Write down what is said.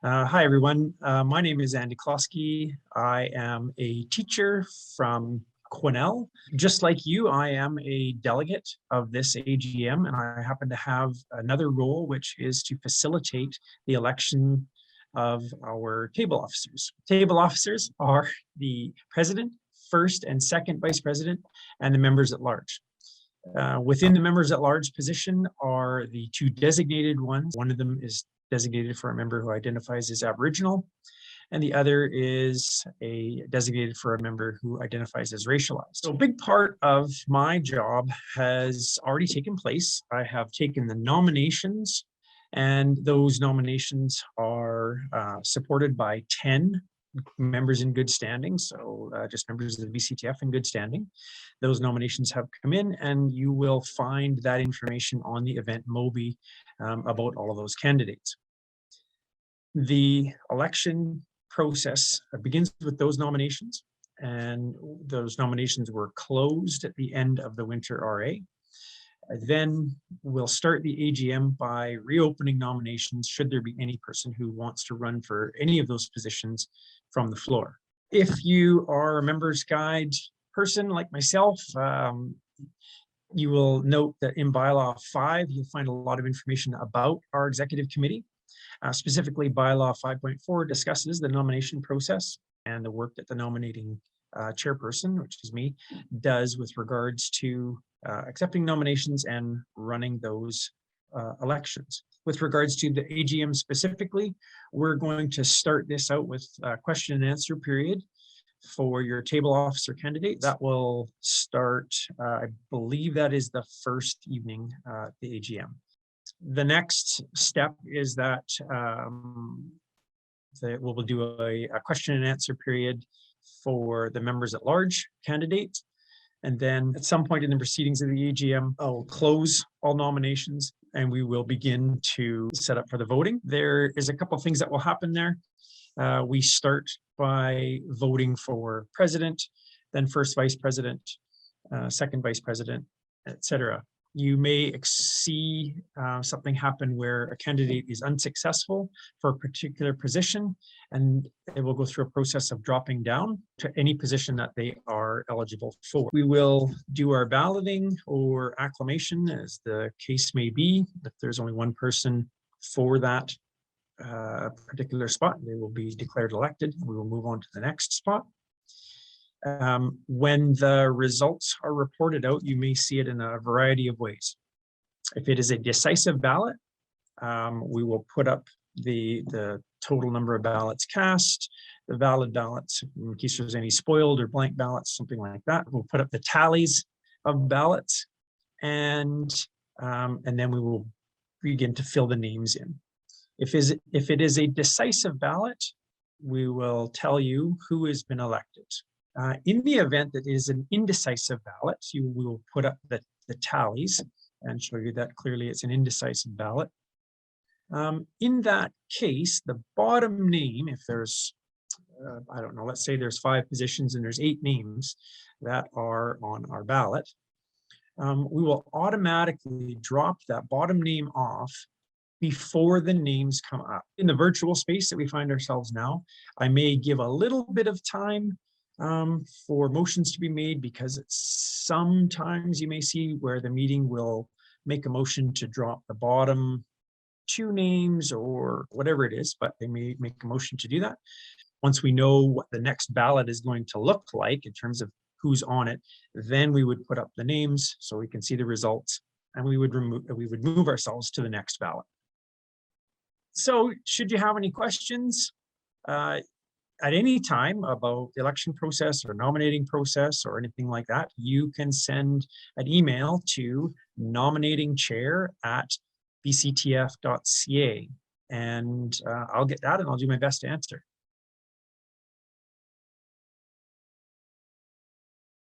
Hi, everyone. My name is Andy Closkey. I am a teacher from Quesnel. Just like you, I am a delegate of this AGM, and I happen to have another role, which is to facilitate the election of our table officers. Table officers are the president, first and second vice president, and the members at large. Within the members at large position are the two designated ones. One of them is designated for a member who identifies as Aboriginal, and the other is designated for a member who identifies as racialized. So a big part of my job has already taken place. I have taken the nominations, and those nominations are supported by 10 members in good standing, so just members of the BCTF in good standing. Those nominations have come in, and you will find that information on the event Mobi about all of those candidates. The election process begins with those nominations, and those nominations were closed at the end of the winter RA. Then we'll start the AGM by reopening nominations should there be any person who wants to run for any of those positions from the floor. If you are a member's guide person like myself, you will note that in bylaw 5, you'll find a lot of information about our executive committee. Specifically, bylaw 5.4 discusses the nomination process and the work that the nominating chairperson, which is me, does with regards to accepting nominations and running those elections. With regards to the AGM specifically, we're going to start this out with a question and answer period for your table officer candidate. That will start, I believe that is the first evening at the AGM. The next step is that we'll do a question and answer period for the members at large candidate. And then at some point in the proceedings of the AGM, I'll close all nominations and we will begin to set up for the voting. There is a couple of things that will happen there. We start by voting for president, then first vice president, second vice president, etc. You may see something happen where a candidate is unsuccessful for a particular position, and it will go through a process of dropping down to any position that they are eligible for. We will do our balloting or acclamation, as the case may be. If there's only one person for that particular spot, they will be declared elected. We will move on to the next spot. When the results are reported out, you may see it in a variety of ways. If it is a decisive ballot, we will put up the total number of ballots cast, the valid ballots, in case there's any spoiled or blank ballots, something like that. We'll put up the tallies of ballots, and then we will begin to fill the names in. If it is a decisive ballot, we will tell you who has been elected. In the event that it is an indecisive ballot, you will put up the tallies and show you that clearly it's an indecisive ballot. In that case, the bottom name, if there's, I don't know, let's say there's 5 positions and there's 8 names that are on our ballot, we will automatically drop that bottom name off before the names come up. In the virtual space that we find ourselves now, I may give a little bit of time for motions to be made, because sometimes you may see where the meeting will make a motion to drop the bottom 2 names or whatever it is, but they may make a motion to do that. Once we know what the next ballot is going to look like in terms of who's on it, then we would put up the names so we can see the results, and we would move ourselves to the next ballot. So should you have any questions at any time about the election process or nominating process or anything like that, you can send an email to nominatingchair@bctf.ca, and I'll get that and I'll do my best to answer.